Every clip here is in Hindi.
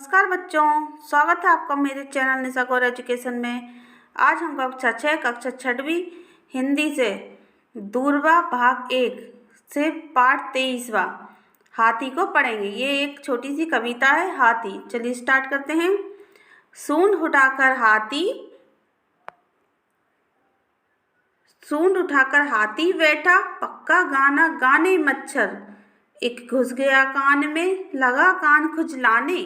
नमस्कार बच्चों, स्वागत है आपका मेरे चैनल निशा कौर एजुकेशन में। आज हम कक्षा 6 कक्षा 6वीं हिंदी से दूरवा भाग 1 से पाठ 23वां हाथी को पढ़ेंगे। ये एक छोटी सी कविता है हाथी। चलिए स्टार्ट करते हैं। सूंड उठाकर हाथी बैठा, पक्का गाना गाने मच्छर। एक घुस गया कान में, लगा कान खुजलाने।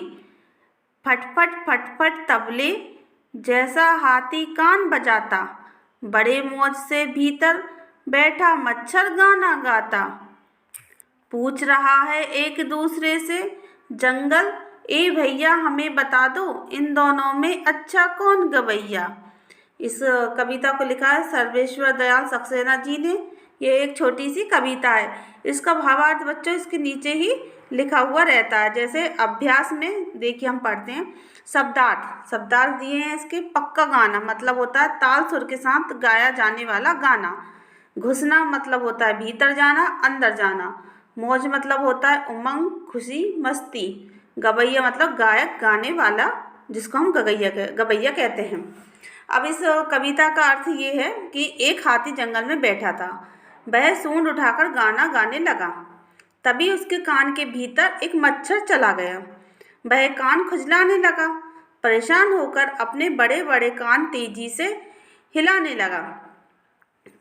फटफट फटफट तबले जैसा हाथी कान बजाता। बड़े मौज से भीतर बैठा मच्छर गाना गाता। पूछ रहा है एक दूसरे से जंगल, ए भैया हमें बता दो, इन दोनों में अच्छा कौन गवैया। इस कविता को लिखा है सर्वेश्वर दयाल सक्सेना जी ने। ये एक छोटी सी कविता है। इसका भावार्थ बच्चों इसके नीचे ही लिखा हुआ रहता है। जैसे अभ्यास में देखिए हम पढ़ते हैं। शब्दार्थ दिए हैं इसके। पक्का गाना मतलब होता है ताल सुर के साथ गाया जाने वाला गाना। घुसना मतलब होता है भीतर जाना, अंदर जाना। मौज मतलब होता है उमंग, खुशी, मस्ती। गवैया मतलब गायक, गाने वाला, जिसको हम गवैया कहते हैं। अब इस कविता का अर्थ ये है कि एक हाथी जंगल में बैठा था। वह सूंड उठाकर गाना गाने लगा। तभी उसके कान के भीतर एक मच्छर चला गया। वह कान खुजलाने लगा। परेशान होकर अपने बड़े बड़े कान तेजी से हिलाने लगा,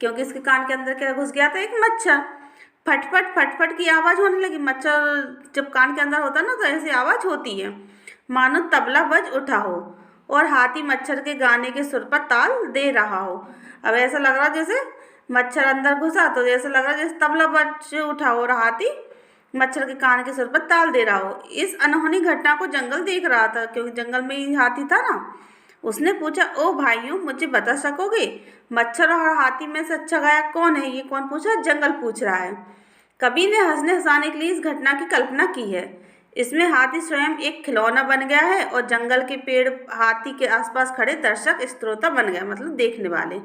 क्योंकि इसके कान के अंदर क्या घुस गया था, एक मच्छर। फटफट फटफट की आवाज़ होने लगी। मच्छर जब कान के अंदर होता है ना, तो ऐसी आवाज़ होती है मानो तबला बज उठा हो और हाथी मच्छर के गाने के सुर पर ताल दे रहा हो। अब ऐसा लग रहा जैसे मच्छर अंदर घुसा, तो ऐसा लग रहा जैसे तबला बज उठा हो और हाथी मच्छर के कान के सुर पर ताल दे रहा हो। इस अनहोनी घटना को जंगल देख रहा था, क्योंकि जंगल में ही हाथी था ना। उसने पूछा, ओ भाइयों, मुझे बता सकोगे मच्छर और हाथी में से अच्छा गायक कौन है? ये कौन पूछा? जंगल पूछ रहा है। कवि ने हंसने हंसाने के लिए इस घटना की कल्पना की है। इसमें हाथी स्वयं एक खिलौना बन गया है और जंगल के पेड़ हाथी के आसपास खड़े दर्शक श्रोता बन गए, मतलब देखने वाले।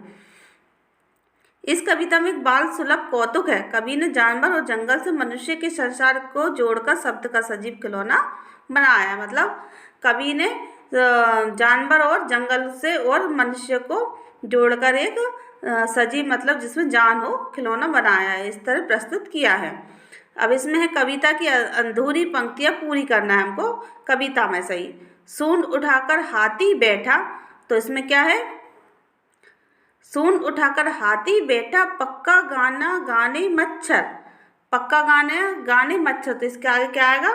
इस कविता में एक बाल सुलभ कौतुक है। कवि ने जानवर और जंगल से मनुष्य के संसार को जोड़कर शब्द का सजीव खिलौना बनाया। मतलब कवि ने जानवर और जंगल से और मनुष्य को जोड़कर एक सजीव, मतलब जिसमें जान हो, खिलौना बनाया है। इस तरह प्रस्तुत किया है। अब इसमें है कविता की अधूरी पंक्तियाँ पूरी करना है हमको कविता में सही। सूंड उठाकर हाथी बैठा, तो इसमें क्या है? सूंड उठाकर हाथी बैठा, पक्का गाना गाने मच्छर। पक्का गाना गाने मच्छर, तो इसके आगे क्या आएगा?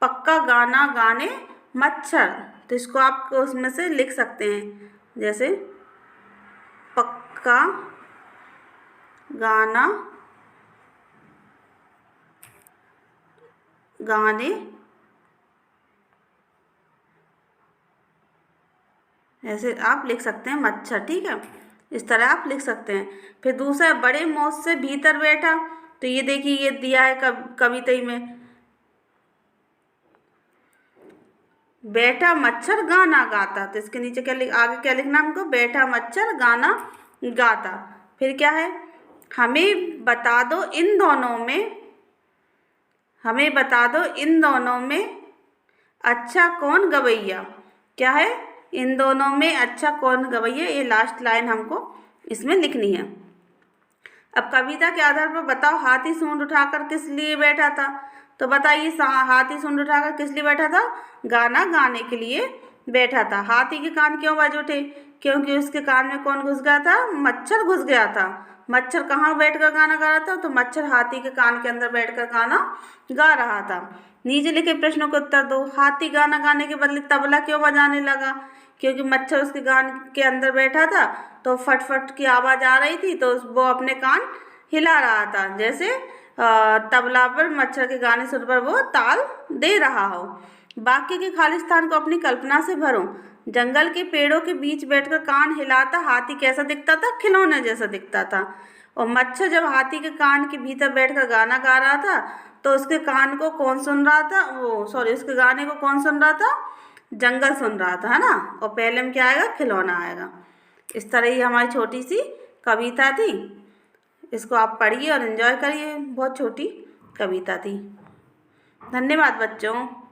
पक्का गाना गाने मच्छर। तो इसको आप उसमें से लिख सकते हैं, जैसे पक्का गाना गाने, ऐसे आप लिख सकते हैं मच्छर। ठीक है, इस तरह आप लिख सकते हैं। फिर दूसरा, बड़े मौज से भीतर बैठा, तो ये देखिए ये दिया है कविता में, बैठा मच्छर गाना गाता। तो इसके नीचे क्या आगे क्या लिखना हमको? बैठा मच्छर गाना गाता। फिर क्या है? हमें बता दो इन दोनों में अच्छा कौन गवैया। क्या है? इन दोनों में अच्छा कौन गवैया। ये लास्ट लाइन हमको इसमें लिखनी है। अब कविता के आधार पर बताओ, हाथी सूंड उठाकर किस लिए बैठा था? तो बताइए, हाथी सूंड उठाकर किस लिए बैठा था? गाना गाने के लिए बैठा था। हाथी के कान क्यों बज उठे? क्योंकि उसके कान में कौन घुस गया था? मच्छर घुस गया था। मच्छर कहाँ बैठकर गाना गा रहा था? तो मच्छर हाथी के कान के अंदर बैठकर गाना गा रहा था। नीचे लिखे प्रश्नों के उत्तर दो। हाथी गाना गाने के बदले तबला क्यों बजाने लगा? क्योंकि मच्छर उसके कान के अंदर बैठा था, तो फट फट की आवाज़ आ रही थी, तो वो अपने कान हिला रहा था, जैसे तबला पर मच्छर के गाने सुर पर वो ताल दे रहा हो। वाक्य के खाली स्थान को अपनी कल्पना से भरो। जंगल के पेड़ों के बीच बैठकर कान हिलाता हाथी कैसा दिखता था? खिलौने जैसा दिखता था। और मच्छर जब हाथी के कान के भीतर बैठकर गाना गा रहा था, तो उसके कान को कौन सुन रहा था? उसके गाने को कौन सुन रहा था? जंगल सुन रहा था, है ना। और पहले में क्या आएगा? खिलौना आएगा। इस तरह ही हमारी छोटी सी कविता थी। इसको आप पढ़िए और एंजॉय करिए। बहुत छोटी कविता थी। धन्यवाद बच्चों।